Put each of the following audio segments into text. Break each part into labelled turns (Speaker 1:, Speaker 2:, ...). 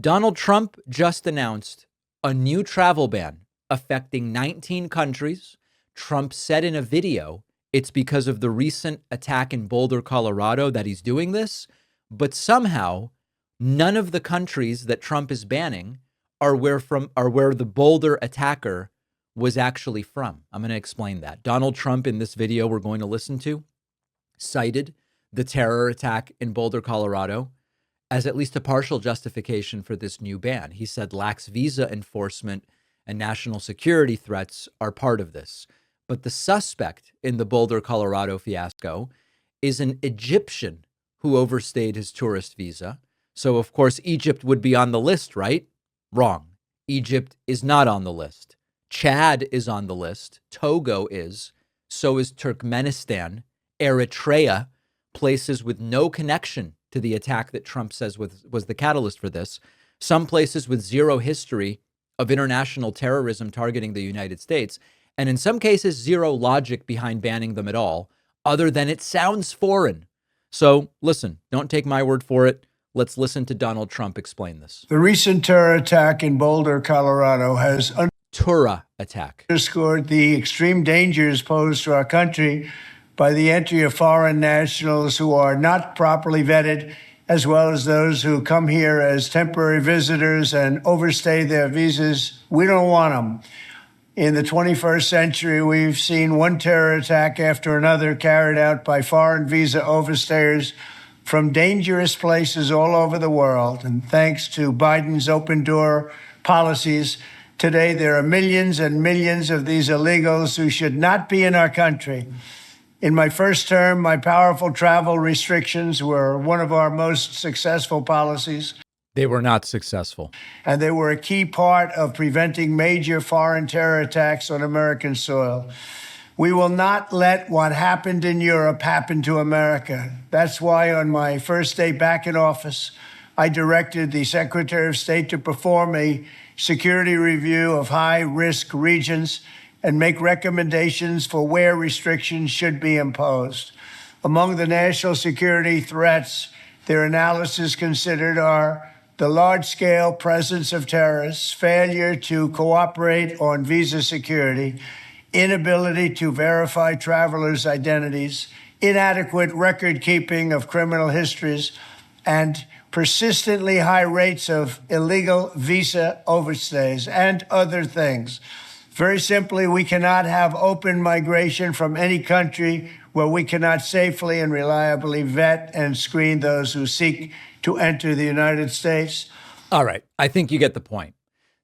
Speaker 1: Donald Trump just announced a new travel ban affecting 19 countries. Trump said in a video it's because of the recent attack in Boulder, Colorado that he's doing this. But somehow none of the countries that Trump is banning are where the Boulder attacker was actually from. I'm going to explain that. Donald Trump in this video we're going to listen to cited the terror attack in Boulder, Colorado as at least a partial justification for this new ban. He said lax visa enforcement and national security threats are part of this. But the suspect in the Boulder, Colorado fiasco is an Egyptian who overstayed his tourist visa. So, of course, Egypt would be on the list, right? Wrong. Egypt is not on the list. Chad is on the list. Togo is. So is Turkmenistan, Eritrea, places with no connection to the attack that Trump says was the catalyst for this. Some places with zero history of international terrorism targeting the United States. And in some cases, zero logic behind banning them at all, other than it sounds foreign. So listen, don't take my word for it. Let's listen to Donald Trump explain this.
Speaker 2: The recent terror attack in Boulder, Colorado has underscored the extreme dangers posed to our country by the entry of foreign nationals who are not properly vetted, as well as those who come here as temporary visitors and overstay their visas. We don't want them. In the 21st century, we've seen one terror attack after another carried out by foreign visa overstayers from dangerous places all over the world. And thanks to Biden's open door policies, today there are millions and millions of these illegals who should not be in our country. In my first term, my powerful travel restrictions were one of our most successful policies.
Speaker 1: They were not successful.
Speaker 2: And they were a key part of preventing major foreign terror attacks on American soil. We will not let what happened in Europe happen to America. That's why on my first day back in office, I directed the Secretary of State to perform a security review of high-risk regions and make recommendations for where restrictions should be imposed. Among the national security threats their analysis considered are the large-scale presence of terrorists, failure to cooperate on visa security, inability to verify travelers' identities, inadequate record-keeping of criminal histories, and persistently high rates of illegal visa overstays, and other things. Very simply, we cannot have open migration from any country where we cannot safely and reliably vet and screen those who seek to enter the United States.
Speaker 1: All right. I think you get the point.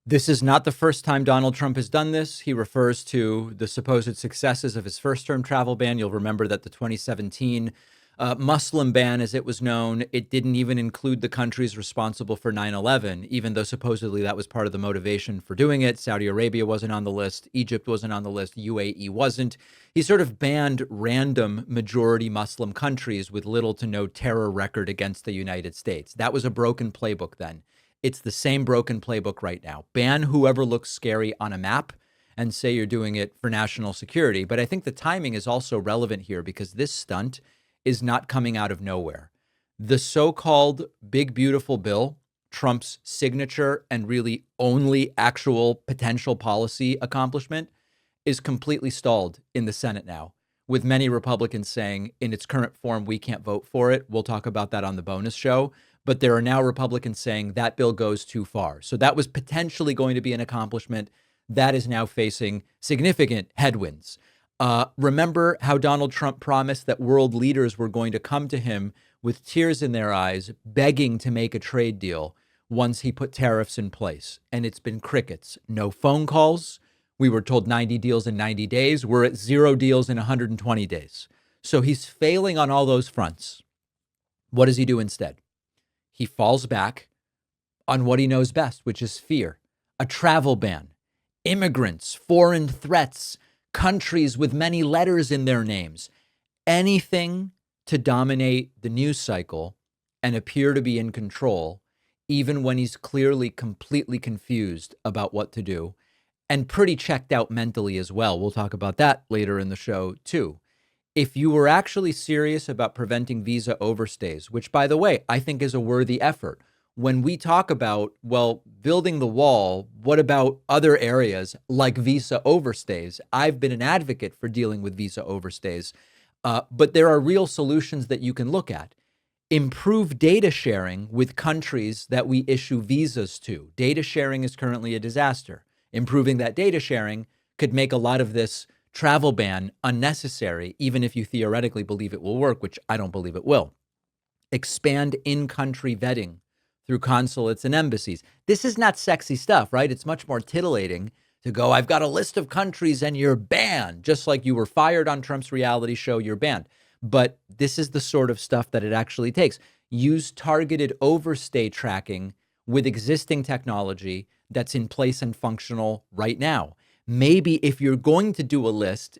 Speaker 1: This is not the first time Donald Trump has done this. He refers to the supposed successes of his first-term travel ban. You'll remember that the 2017 Muslim ban, as it was known, it didn't even include the countries responsible for 9/11, even though supposedly that was part of the motivation for doing it. Saudi Arabia wasn't on the list. Egypt wasn't on the list. UAE wasn't. He sort of banned random majority Muslim countries with little to no terror record against the United States. That was a broken playbook then. It's the same broken playbook right now. Ban whoever looks scary on a map and say you're doing it for national security. But I think the timing is also relevant here because this stunt is not coming out of nowhere. The so-called big, beautiful bill, Trump's signature and really only actual potential policy accomplishment, is completely stalled in the Senate now, with many Republicans saying in its current form, we can't vote for it. We'll talk about that on the bonus show. But there are now Republicans saying that bill goes too far. So that was potentially going to be an accomplishment that is now facing significant headwinds. Remember how Donald Trump promised that world leaders were going to come to him with tears in their eyes, begging to make a trade deal once he put tariffs in place. And it's been crickets. No phone calls. We were told 90 deals in 90 days. We're at 0 deals in 120 days. So he's failing on all those fronts. What does he do instead? He falls back on what he knows best, which is fear, a travel ban, immigrants, foreign threats, countries with many letters in their names, anything to dominate the news cycle and appear to be in control, even when he's clearly completely confused about what to do and pretty checked out mentally as well. We'll talk about that later in the show, too. If you were actually serious about preventing visa overstays, which, by the way, I think is a worthy effort, when we talk about, well, building the wall, what about other areas like visa overstays? I've been an advocate for dealing with visa overstays, but there are real solutions that you can look at. Improve data sharing with countries that we issue visas to. Data sharing is currently a disaster. Improving that data sharing could make a lot of this travel ban unnecessary, even if you theoretically believe it will work, which I don't believe it will. Expand in-country vetting through consulates and embassies. This is not sexy stuff, right? It's much more titillating to go, I've got a list of countries and you're banned, just like you were fired on Trump's reality show, you're banned. But this is the sort of stuff that it actually takes. Use targeted overstay tracking with existing technology that's in place and functional right now. Maybe if you're going to do a list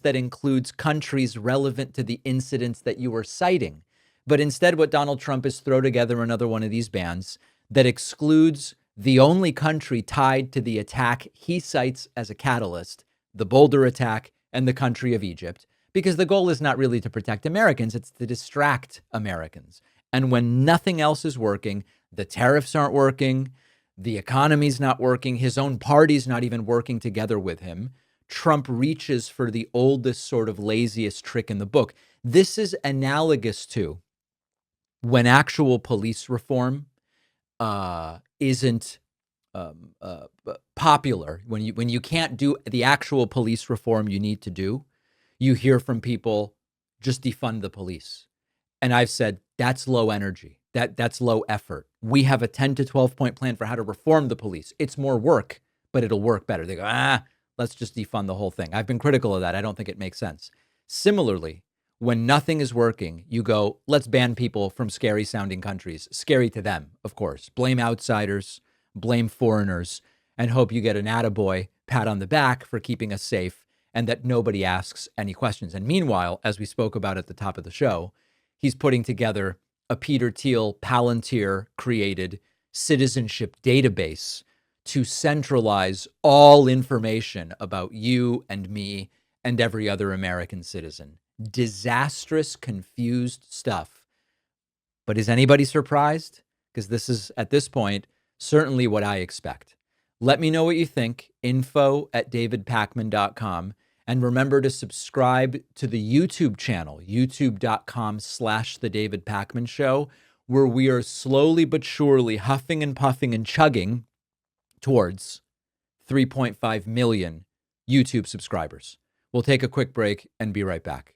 Speaker 1: that includes countries relevant to the incidents that you are citing. But instead, what Donald Trump is throw together another one of these bans that excludes the only country tied to the attack he cites as a catalyst, the Boulder attack and the country of Egypt, because the goal is not really to protect Americans, it's to distract Americans. And when nothing else is working, the tariffs aren't working, the economy's not working, his own party's not even working together with him, Trump reaches for the oldest, sort of laziest trick in the book. This is analogous to when actual police reform isn't popular, when you can't do the actual police reform you need to do, you hear from people, just defund the police. And I've said, that's low energy. That's low effort. We have a 10 to 12 point plan for how to reform the police. It's more work, but it'll work better. They go, let's just defund the whole thing. I've been critical of that. I don't think it makes sense. Similarly, when nothing is working, you go, let's ban people from scary sounding countries. Scary to them, of course. Blame outsiders, blame foreigners, and hope you get an attaboy pat on the back for keeping us safe and that nobody asks any questions. And meanwhile, as we spoke about at the top of the show, he's putting together a Peter Thiel Palantir created citizenship database to centralize all information about you and me and every other American citizen. Disastrous, confused stuff. But is anybody surprised? Because this is, at this point, certainly what I expect. Let me know what you think. info@davidpakman.com. And remember to subscribe to the YouTube channel, youtube.com/The David Pakman Show, where we are slowly but surely huffing and puffing and chugging towards 3.5 million YouTube subscribers. We'll take a quick break and be right back.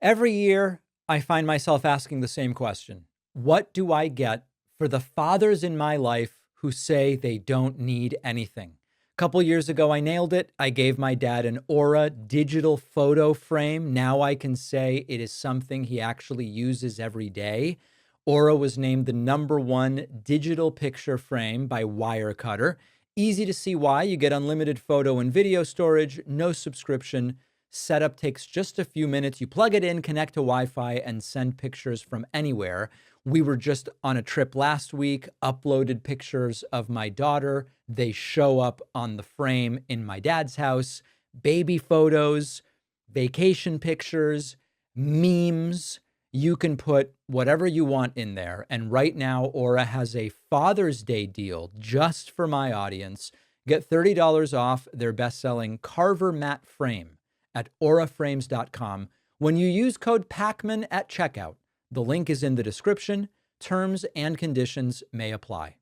Speaker 1: Every year, I find myself asking the same question. What do I get for the fathers in my life who say they don't need anything? A couple years ago, I nailed it. I gave my dad an Aura digital photo frame. Now I can say it is something he actually uses every day. Aura was named the #1 digital picture frame by Wirecutter. Easy to see why. You get unlimited photo and video storage, no subscription. Setup takes just a few minutes. You plug it in, connect to Wi-Fi, and send pictures from anywhere. We were just on a trip last week, uploaded pictures of my daughter. They show up on the frame in my dad's house. Baby photos, vacation pictures, memes. You can put whatever you want in there. And right now, Aura has a Father's Day deal just for my audience. Get $30 off their best-selling Carver matte frame at auraframes.com when you use code PAKMAN at checkout. The link is in the description. Terms and conditions may apply.